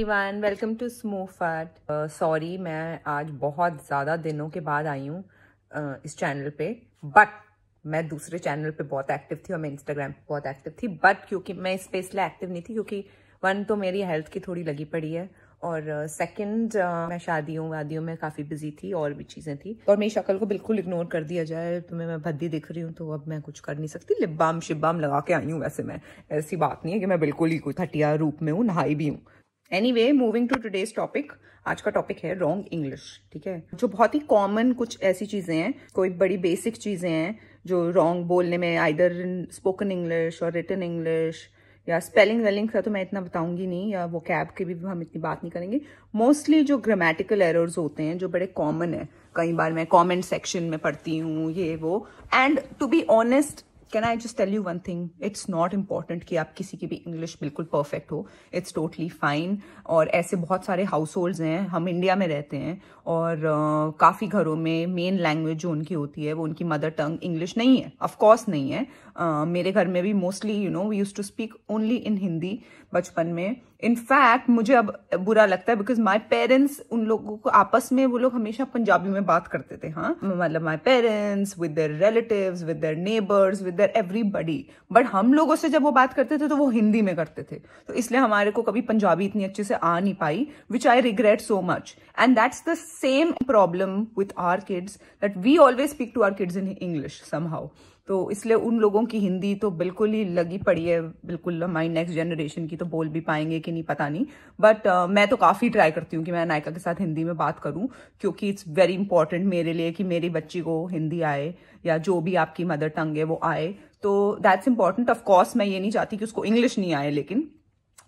Everyone, welcome to Smooft. Sorry, मैं आज बहुत ज़्यादा दिनों के बाद आई हूँ इस चैनल पे, बट मैं दूसरे चैनल पे बहुत एक्टिव थी और मैं इंस्टाग्राम पे बहुत एक्टिव थी। बट क्योंकि मैं इस पे इसलिए एक्टिव नहीं थी क्योंकि वन तो मेरी हेल्थ की थोड़ी लगी पड़ी है और सेकंड मैं शादियों वादियों में काफ़ी बिजी थी और भी चीज़ें थी और मेरी शक्ल को बिल्कुल इग्नोर कर दिया जाए तो मैं भद्दी दिख रही हूँ तो अब मैं कुछ कर नहीं सकती। लिप बाम शिप बाम लगा के आई हूँ। वैसे मैं ऐसी बात नहीं है कि मैं बिल्कुल ही कोई थटिया रूप में हूँ, नहाई भी हूँ। Anyway, moving to today's topic. आज का टॉपिक है रॉन्ग इंग्लिश। ठीक है, जो बहुत ही कॉमन कुछ ऐसी चीजें हैं, कोई बड़ी बेसिक चीजें हैं जो रॉन्ग बोलने में, आइदर इन स्पोकन इंग्लिश और रिटन इंग्लिश या स्पेलिंग वेलिंग का तो मैं इतना बताऊंगी नहीं, या वो कैब की भी हम इतनी बात नहीं करेंगे। मोस्टली जो ग्रामेटिकल एरर्स होते हैं जो बड़े कॉमन है, कई बार मैं कमेंट सेक्शन में पढ़ती हूँ ये वो। And to be honest, can I just tell you one thing, it's not important कि आप किसी की भी इंग्लिश बिल्कुल परफेक्ट हो। It's totally fine. और ऐसे बहुत सारे हाउस होल्ड्स हैं, हम इंडिया में रहते हैं और काफ़ी घरों में मेन लैंग्वेज जो उनकी होती है वो उनकी मदर टंग इंग्लिश नहीं है। ऑफ कोर्स नहीं है। मेरे घर में भी mostly we use to speak only in Hindi बचपन में। इनफैक्ट मुझे अब बुरा लगता है बिकॉज माई पेरेंट्स, उन लोगों को आपस में वो लोग हमेशा पंजाबी में बात करते थे। हाँ, मतलब my parents with their relatives, with their neighbours, with their everybody. But हम लोगों से जब वो बात करते थे तो वो हिंदी में करते थे, तो इसलिए हमारे को कभी पंजाबी इतनी अच्छे से आ नहीं पाई, which I regret so much. And that's the same problem with our kids, that we always speak to our kids in English somehow. तो इसलिए उन लोगों की हिंदी तो बिल्कुल ही लगी पड़ी है, बिल्कुल हमारी नेक्स्ट जनरेशन की तो बोल भी पाएंगे कि नहीं पता नहीं। बट मैं तो काफ़ी ट्राई करती हूँ कि मैं नायका के साथ हिंदी में बात करूँ, क्योंकि इट्स वेरी इंपॉर्टेंट मेरे लिए कि मेरी बच्ची को हिंदी आए या जो भी आपकी मदर टंग है वो आए। तो दैट्स इंपॉर्टेंट। ऑफ कोर्स मैं ये नहीं चाहती कि उसको इंग्लिश नहीं आए, लेकिन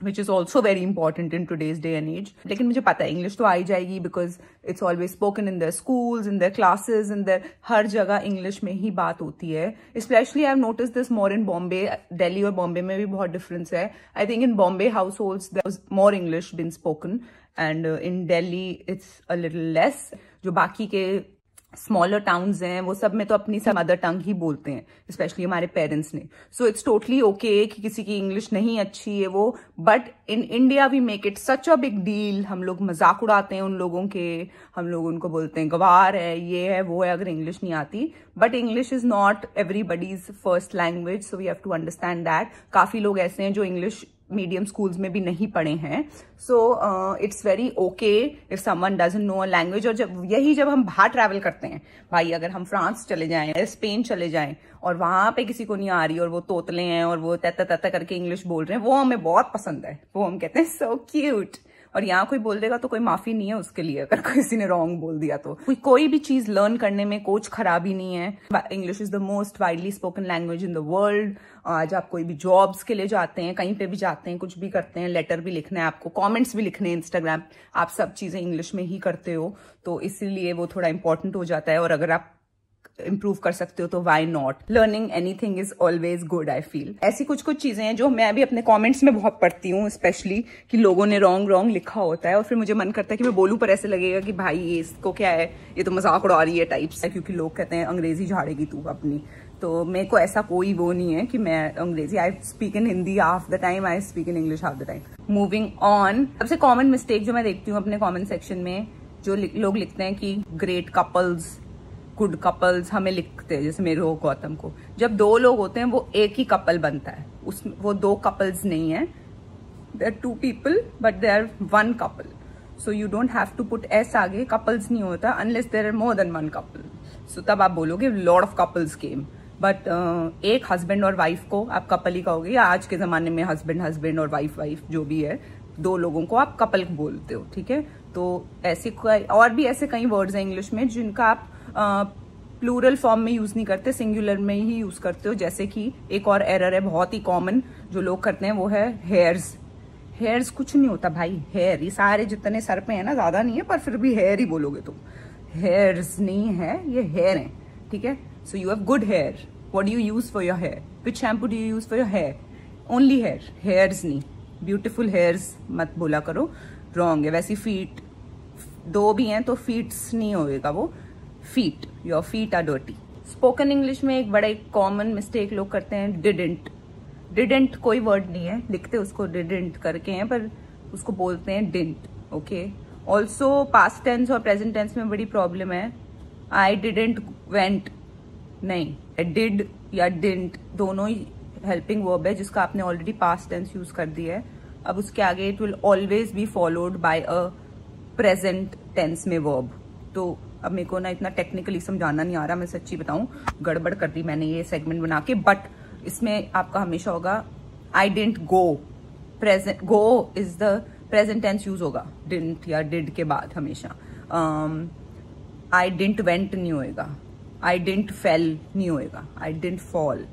which is also very important in today's day and age. लेकिन मुझे पता है इंग्लिश तो आ ही जाएगी because it's always spoken in their schools, in their classes, in their हर जगह इंग्लिश में ही बात होती है। Especially I've noticed this more in Bombay, Delhi और बॉम्बे में भी बहुत डिफरेंस है। I think in Bombay households there was more English been spoken and in Delhi it's a little less. जो बाकी के स्मॉलर टाउन्स हैं वो सब में तो अपनी सब मदर टंग ही बोलते हैं, स्पेशली हमारे पेरेंट्स ने। सो इट्स टोटली ओके कि किसी की इंग्लिश नहीं अच्छी है वो, but in India we make it such a big deal. हम लोग मजाक उड़ाते हैं उन लोगों के, हम लोग उनको बोलते हैं गवार है, ये है वो है, अगर इंग्लिश नहीं आती। But English is not everybody's first language, so we have to understand that. काफी लोग ऐसे हैं जो इंग्लिश मीडियम स्कूल्स में भी नहीं पढ़े हैं। So it's very okay if someone doesn't know a language. और जब हम बाहर ट्रैवल करते हैं भाई, अगर हम फ्रांस चले जाएं, स्पेन चले जाएं और वहां पे किसी को नहीं आ रही और वो तोतले हैं और वो तता तता करके इंग्लिश बोल रहे हैं, वो हमें बहुत पसंद है, वो हम कहते हैं सो क्यूट। और यहाँ कोई बोल देगा तो कोई माफी नहीं है उसके लिए, अगर किसी ने रॉन्ग बोल दिया तो। कोई भी चीज लर्न करने में कुछ खराबी नहीं है। English is the most widely spoken language in the world. आज आप कोई भी जॉब्स के लिए जाते हैं, कहीं पे भी जाते हैं, कुछ भी करते हैं, लेटर भी लिखना है आपको, कमेंट्स भी लिखने हैं इंस्टाग्राम, आप सब चीजें इंग्लिश में ही करते हो, तो इसीलिए वो थोड़ा इंपॉर्टेंट हो जाता है। और अगर आप इम्प्रूव कर सकते हो तो why not. Learning anything is always good, I feel. ऐसी कुछ कुछ चीजें हैं जो मैं भी अपने कमेंट्स में बहुत पढ़ती हूँ, स्पेशली कि लोगों ने रॉन्ग लिखा होता है और फिर मुझे मन करता है कि मैं बोलूं, पर ऐसे लगेगा कि भाई ये इसको क्या है, ये तो मजाक उड़ा रही है टाइप्स है, क्योंकि लोग कहते हैं अंग्रेजी झाड़ेगी तू अपनी। तो मेरे को ऐसा कोई वो नहीं है कि मैं अंग्रेजी, I speak in Hindi half the time, I speak in English half the time. Moving on, सबसे कॉमन मिस्टेक जो मैं देखती हूँ अपने कॉमेंट सेक्शन में, जो लोग लिखते हैं कि ग्रेट कपल्स, गुड कपल्स हमें लिखते हैं, जैसे मेरे गौतम को। जब दो लोग होते हैं वो एक ही कपल बनता है, उसमें वो दो कपल्स नहीं है। They are two people but they are one couple. So you don't have to put S आगे, कपल्स नहीं होता unless there are more than one couple. So तब आप बोलोगे lot of couples came, but एक husband और wife को आप कपल ही कहोगे, या आज के जमाने में हस्बैंड और वाइफ जो भी है, दो लोगों को आप कपल बोलते हो। ठीक है, तो ऐसे और भी ऐसे कई वर्ड्स हैं इंग्लिश में जिनका आप प्लूरल फॉर्म में यूज नहीं करते, सिंगुलर में ही यूज करते हो। जैसे कि एक और एरर है बहुत ही कॉमन जो लोग करते हैं, वो है हेयर्स। हेयर्स कुछ नहीं होता भाई, हेयर ये सारे जितने सर पे है ना, ज्यादा नहीं है, पर फिर भी हेयर ही बोलोगे तुम, हेयर्स नहीं है, ये हेयर है। ठीक है, so you have good hair, what do you use for your hair, which shampoo do you use for your hair, only hair, hairs नहीं। ब्यूटिफुल हेयर्स मत बोला करो, रॉन्ग है। वैसी फीट, दो भी हैं तो फीट्स नहीं होएगा वो, feet, your feet are dirty. Spoken English में एक बड़ा कॉमन मिस्टेक लोग करते हैं, डिडंट। डिडंट कोई वर्ड नहीं है, लिखते उसको डिडंट करके हैं, पर उसको बोलते हैं didn't. Okay, also past tense और प्रेजेंट टेंस में बड़ी प्रॉब्लम है. आई डिडंट वेंट नहीं, डिड या डिडंट दोनों ही हेल्पिंग वर्ब है जिसका आपने ऑलरेडी पास्ट टेंस यूज कर दिया है. अब उसके आगे it will always be followed by a present tense में वर्ब. तो अब मेरे को ना इतना टेक्निकली समझाना नहीं आ रहा, मैं सच्ची बताऊं गड़बड़ कर दी मैंने ये सेगमेंट बना के. बट इसमें आपका हमेशा होगा I didn't go. Present go is the present tense use होगा डिडंट या डिड के बाद हमेशा. आई डिडंट वेंट नहीं होएगा, आई डिडंट फेल नहीं होएगा, आई डिडंट फॉल.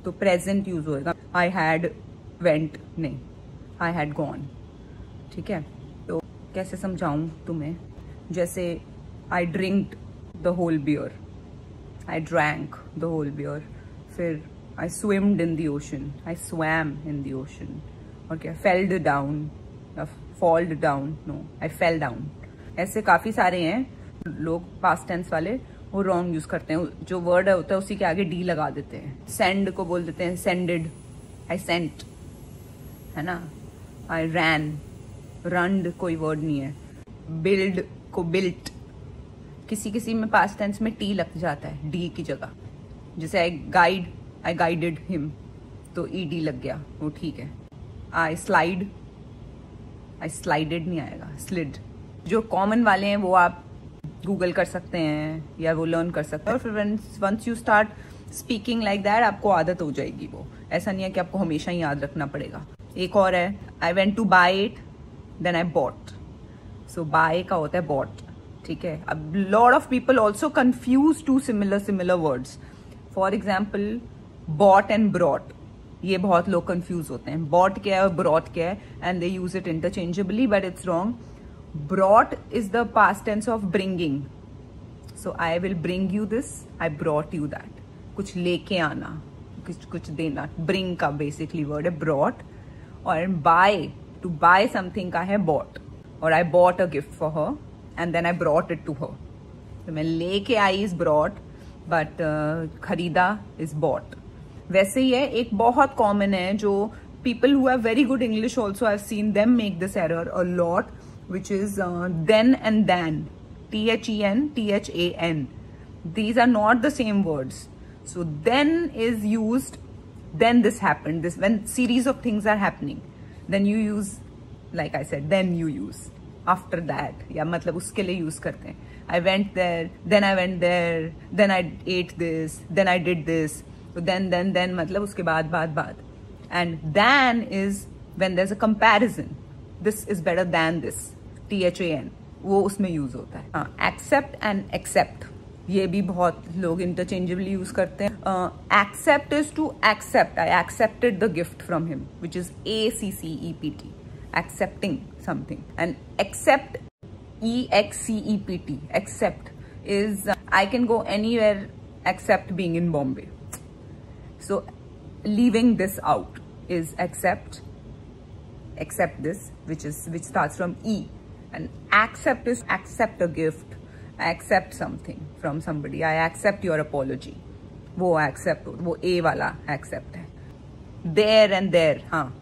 तो प्रेजेंट यूज होएगा. आई हैड वेंट नहीं, आई हैड गॉन. ठीक है, तो कैसे समझाऊं तुम्हें? जैसे I drinked the whole beer, I drank the whole beer. फिर I swimmed in the ocean, I swam in the ocean. और क्या, felled down, falled down, no I fell down. ऐसे काफी सारे हैं लोग पास्ट टेंस वाले, वो रॉन्ग यूज करते हैं. जो वर्ड होता है उसी के आगे डी लगा देते हैं. सेंड को बोल देते हैं सेंडेड, आई सेंट, है ना. आई रैन, रनड कोई वर्ड नहीं है. बिल्ड को बिल्ट. किसी किसी में पास्ट टेंस में टी लग जाता है डी की जगह. जैसे आई गाइड, आई गाइडेड हिम, तो ई डी लग गया, वो ठीक है. आई स्लाइड, आई स्लाइडेड नहीं आएगा, स्लिड. जो कॉमन वाले हैं वो आप गूगल कर सकते हैं या वो लर्न कर सकते हैं. और फिर once you start speaking like that आपको आदत हो जाएगी. वो ऐसा नहीं है कि आपको हमेशा ही याद रखना पड़ेगा. एक और है, I went to buy it then I bought. So buy का होता है बॉट. ठीक है, अब lot of people also confuse two similar words. For example bought and brought, ये बहुत लोग कंफ्यूज होते हैं. बॉट क्या है और ब्रॉट क्या है, and they use it interchangeably, but it's wrong. Brought is the past tense of bringing. So I will bring you this, I brought you that. कुछ लेके आना, कुछ देना. Bring का basically word है brought. और buy, to buy something का है bought. और I bought a gift for her and then I brought it to her. तो मैं लेके आई is brought, but खरीदा is bought. वैसे ही है, एक बहुत common है जो people who have very good English also I've seen them make this error a lot, which is then and than. THEN, THAN. These are not the same words. So then is used, then this happened. This when series of things are happening. Then you use, like I said, then you use. After that, या मतलब उसके लिए use करते हैं. I went there, then I went there, then I ate this, then I did this. So then मतलब उसके बाद. And than is when there's a comparison. This is better than this. THAN, वो उसमें use होता है. हाँ, accept and accept, ये भी बहुत लोग इंटरचेंजेबली यूज करते हैं. Accept is to accept. I accepted the gift from him, which is ACCEPT, accepting something. And except, EXCEPT, except is I can go anywhere except being in Bombay. So leaving this out is accept this, which starts from E. And accept is accept a gift, accept something from somebody. I accept your apology. वो accept, वो A वाला accept है. There and there, हाँ.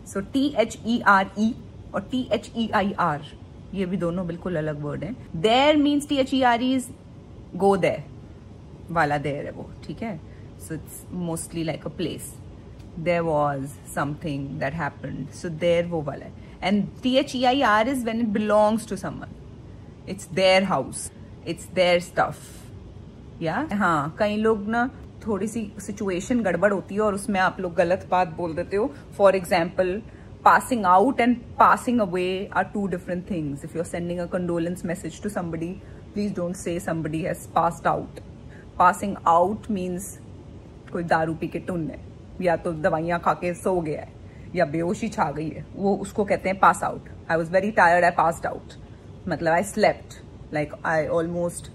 So THERE और THEIR, ये भी दोनों बिल्कुल अलग वर्ड हैं. There means THERE is go there वाला there है वो, ठीक है. So it's mostly like a place. There was something that happened. So there वो वाला है. And THEIR is when it belongs to someone. It's their house. It's their stuff. Yeah? हाँ, कई लोग ना थोड़ी सी सिचुएशन गड़बड़ होती है और उसमें आप लोग गलत बात बोल देते हो. For example, passing out and passing away are two different things. If you're sending a condolence message to somebody, please don't say somebody has passed out. Passing out means कोई दारू पी के टुन है, या तो दवाइयाँ खा के सो गया है, या बेहोशी छा गई है, वो उसको कहते हैं pass out. I was very tired, I passed out. मतलब I slept, like I almost,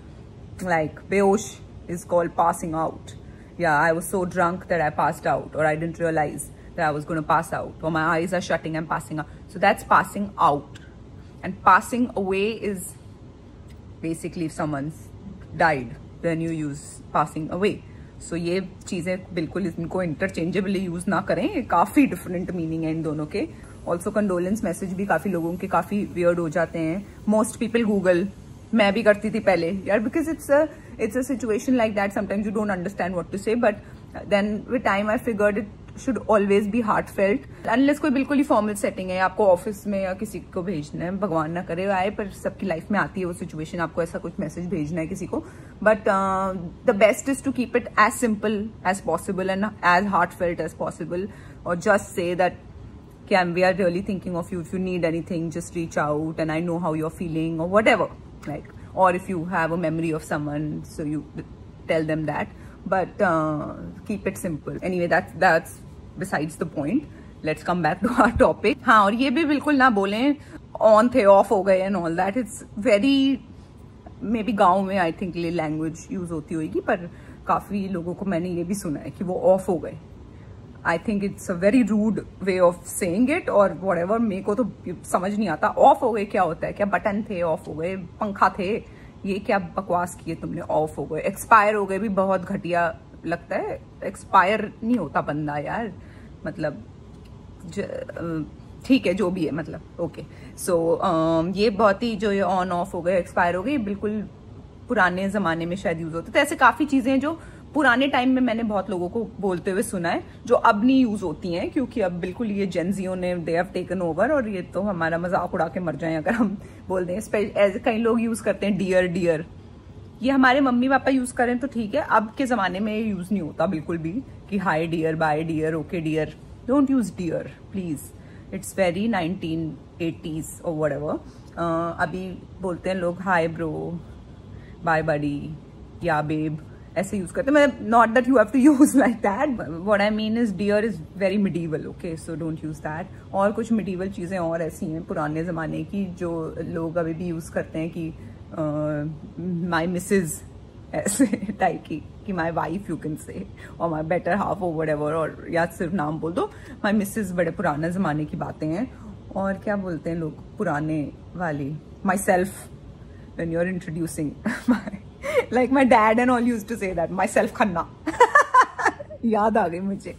like बेहोश is called passing out. Yeah, I was so drunk that I passed out, or I didn't realize that I was going to pass out, or my eyes are shutting, I'm passing out. So that's passing out. And passing away is basically if someone's died, then you use passing away. So ये चीज़ें बिल्कुल इनको interchangeably use ना करें, काफ़ी different meaning है इन दोनों के. ऑल्सो कंडोलेंस मैसेज भी काफी लोगों के काफी वियर्ड हो जाते हैं. मोस्ट पीपल गूगल, मैं भी करती थी पहले यार, because it's a situation like that, sometimes you don't understand what to say, but then with time I figured it should always be heartfelt. Unless कोई बिल्कुल ही फॉर्मल सेटिंग है, आपको ऑफिस में या किसी को भेजना है, भगवान ना करे आए, पर सबकी लाइफ में आती है वो सिचुएशन, आपको ऐसा कुछ मैसेज भेजना है किसी को. But the best is to keep it as simple as possible and as heartfelt as possible, और just say that we are really thinking of you. If you need anything, just reach out and I know how you're feeling or whatever. Like, or if you have a memory of someone, so you tell them that. But keep it simple. Anyway, that's besides the point. Let's come back to our topic. हाँ, और ये भी बिल्कुल ना बोलें on थे off हो गए and all that. It's very maybe गाँव में I think ये language use होती होगी, पर काफी लोगों को मैंने ये भी सुना है कि वो off हो गए. I think it's a very rude way of saying it or whatever. मेरे को तो समझ नहीं आता ऑफ हो गए क्या होता है. क्या बटन थे ऑफ हो गए, पंखा थे, ये क्या बकवास किए तुमने, ऑफ हो गए. एक्सपायर हो गए भी बहुत घटिया लगता है. एक्सपायर नहीं होता बंदा यार, मतलब ठीक है जो भी है, मतलब ओके. सो ये बहुत ही जो ये ऑन ऑफ हो गए, एक्सपायर हो गए, बिल्कुल पुराने जमाने में शायद यूज होते. तो ऐसे काफी चीजें हैं जो पुराने टाइम में मैंने बहुत लोगों को बोलते हुए सुना है, जो अब नहीं यूज होती हैं, क्योंकि अब बिल्कुल ये जेनजियों ने दे हैव टेकन ओवर, और ये तो हमारा मजाक उड़ा के मर जाए अगर हम बोल दें. ऐसे कई लोग यूज करते हैं डियर डियर, ये हमारे मम्मी पापा यूज करें तो ठीक है, अब के जमाने में ये यूज नहीं होता बिल्कुल भी, कि hi dear, bye dear, okay dear. Don't use dear please, it's very 1980s और व्हाटएवर. अभी बोलते हैं लोग हाई ब्रो, बाय बडी या बेब, ऐसे यूज करते हैं. मतलब not that you have to use like that, what I mean is dear is very medieval, okay, so don't use that. और कुछ मिडीवल चीजें और ऐसी हैं पुराने जमाने की जो लोग अभी भी यूज करते हैं, कि माई मिसेज, ऐसे टाइप की, कि my wife you can say, और माई बेटर हाफ और व्हाटएवर, और या सिर्फ नाम बोल दो. माई मिसेज बड़े पुराने जमाने की बातें हैं. और क्या बोलते हैं लोग पुराने वाली, myself, when you are introducing like my dad and all used to say that, myself Khanna. याद आ गई मुझे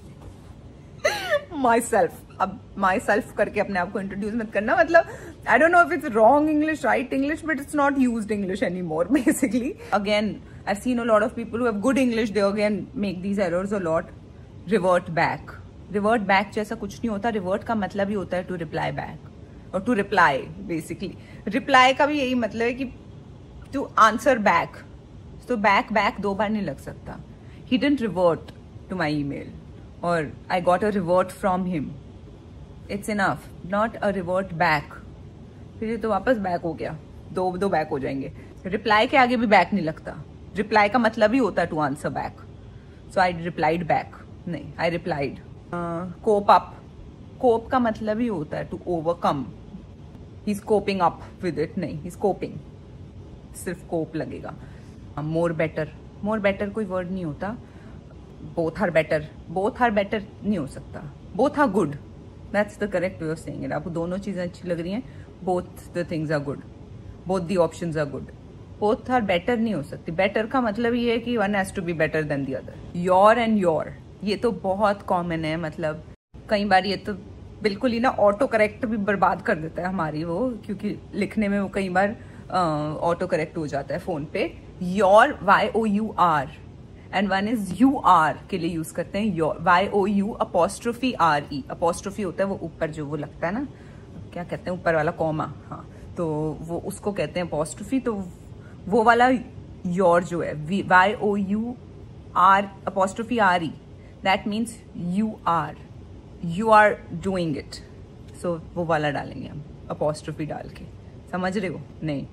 myself. अब myself करके अपने आप को इंट्रोड्यूस मत करना. मतलब I don't know if it's wrong English, right English, but it's not used English anymore basically. Again, I've seen a lot of people who have good English, they again make these errors a lot. Revert back. Revert back जैसा कुछ नहीं होता. Revert का मतलब ही होता है to reply back, और to reply basically. Reply का भी यही मतलब है कि to answer back. तो बैक दो बार नहीं लग सकता. He didn't revert to my email, or I got a revert from him. It's enough, not a revert back. फिर तो वापस बैक हो गया, दो बैक हो जाएंगे. रिप्लाई के आगे भी बैक नहीं लगता. रिप्लाई का मतलब ही होता है to answer back. So I replied back, नहीं, आई रिप्लाइड. कोप अप, कोप का मतलब ही होता है to overcome. He is coping up with it, नहीं, ही इज कोपिंग, सिर्फ कोप लगेगा. मोर बेटर, मोर बेटर कोई वर्ड नहीं होता. Both are better, both are better नहीं हो सकता. Both are good, that's the correct way of saying it. आपको दोनों चीजें अच्छी लग रही हैं, both the things are good, both the options are good. Both are better नहीं हो सकती. बेटर का मतलब ये है कि one has to be better than the other. Your and your, ये तो बहुत कॉमन है. मतलब कई बार ये तो बिल्कुल ही ना ऑटो करेक्ट भी बर्बाद कर देता है हमारी वो, क्योंकि लिखने में वो कई बार ऑटो करेक्ट हो जाता है फोन पे. Your YOUR and one is UR के लिए यूज करते हैं. Your YOU''RE. अपोस्ट्रोफी होता है वो ऊपर जो वो लगता है ना, क्या कहते हैं, ऊपर वाला कॉमा. हाँ, तो वो उसको कहते हैं अपोस्ट्रोफी. तो वो वाला योर जो है YOUR''RE, that means you are doing it. So वो वाला डालेंगे हम अपोस्ट्रोफी डाल के. समझ रहे हो? नहीं,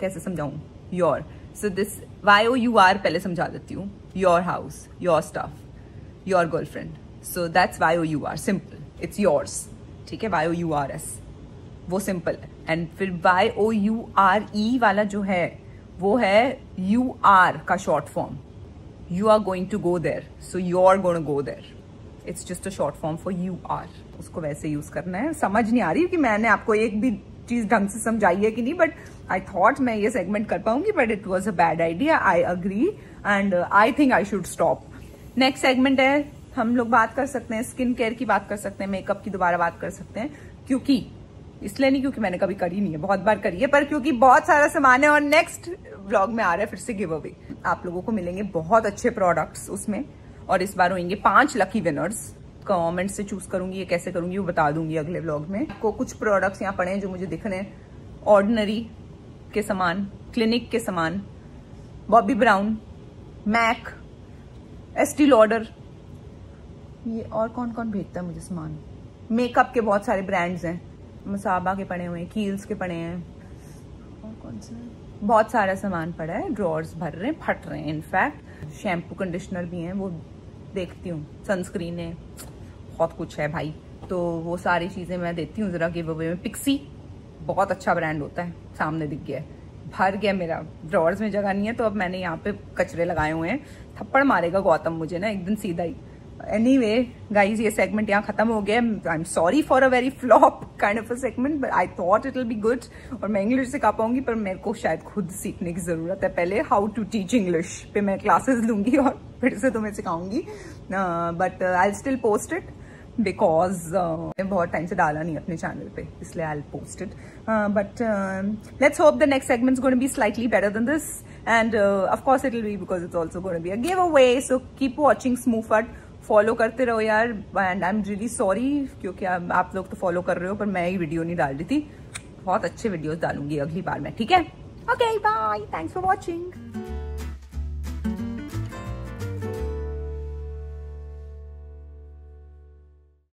कैसे समझाऊं? योर. सो दिस YOUR पहले समझा देती हूँ. Your house, your stuff, your girlfriend. So that's YOUR, simple, it's yours. ठीक है, YOURS वो सिंपल है. एंड फिर YOURE वाला जो है वो है UR का short form. You are going to go there, so you are going to go there. It's just a short form for UR. उसको वैसे यूज करना है. समझ नहीं आ रही कि मैंने आपको एक भी चीज ढंग से समझाई है कि नहीं, बट आई थॉट मैं ये सेगमेंट कर पाऊंगी, but it was a bad idea. I agree and I think I should stop. Next segment है हम लोग बात कर सकते हैं, स्किन केयर की बात कर सकते हैं, मेकअप की दोबारा बात कर सकते हैं, क्योंकि इसलिए नहीं क्योंकि मैंने कभी करी नहीं है, बहुत बार करी है, पर क्योंकि बहुत सारा सामान है और नेक्स्ट व्लॉग में आ रहा है फिर से गिव अवे। आप लोगों को मिलेंगे बहुत अच्छे प्रोडक्ट्स उसमें, और इस बार होंगे 5 लकी विनर्स। कमेंट से चूज करूंगी, ये कैसे करूंगी वो बता दूंगी अगले व्लॉग में। आपको कुछ प्रोडक्ट्स यहाँ पड़े हैं जो मुझे दिख रहे हैं, ऑर्डिनरी के सामान, क्लिनिक के सामान, Bobbi Brown, MAC, Estee Lauder, ये और कौन कौन भेजता है मुझे सामान, मेकअप के बहुत सारे ब्रांड्स हैं, मसाबा के पड़े हुए हैं, कील्स के पड़े हैं, और कौन से, बहुत सारा सामान पड़ा है, ड्रॉर्स भर रहे हैं, फट रहे हैं। इनफैक्ट शैम्पू कंडीशनर भी हैं, वो देखती हूँ, सनस्क्रीन है, बहुत कुछ है भाई, तो वो सारी चीजें मैं देती हूँ जरा गिव अवे में। पिक्सी बहुत अच्छा ब्रांड होता है, सामने दिख गया है, भर गया मेरा, ड्रॉर्स में जगह नहीं है, तो अब मैंने यहाँ पे कचरे लगाए हुए हैं। थप्पड़ मारेगा गौतम मुझे ना एक दिन सीधा ही। एनीवे गाइज, ये सेगमेंट यहाँ खत्म हो गया। I am sorry for a very flop kind of a segment, but I thought it will be good. और मैं इंग्लिश सिखा पाऊंगी, पर मेरे को शायद खुद सीखने की जरूरत है पहले। हाउ टू टीच इंग्लिश पे मैं क्लासेस लूंगी और फिर से तुम्हें सिखाऊंगी, but I still post it because बहुत टाइम से डाला नहीं अपने चैनल पे, इसलिए I post it. But let's hope the next segment is going to be slightly better than this, and of course it will be because it's also going to be a giveaway. So keep watching Smooft, follow करते रहो यार, and I am really sorry क्योंकि आप लोग तो follow कर रहे हो, पर मैं ही वीडियो नहीं डाल रही थी। बहुत अच्छे वीडियोस डालूंगी अगली बार मैं, ठीक है? Okay bye, thanks for watching.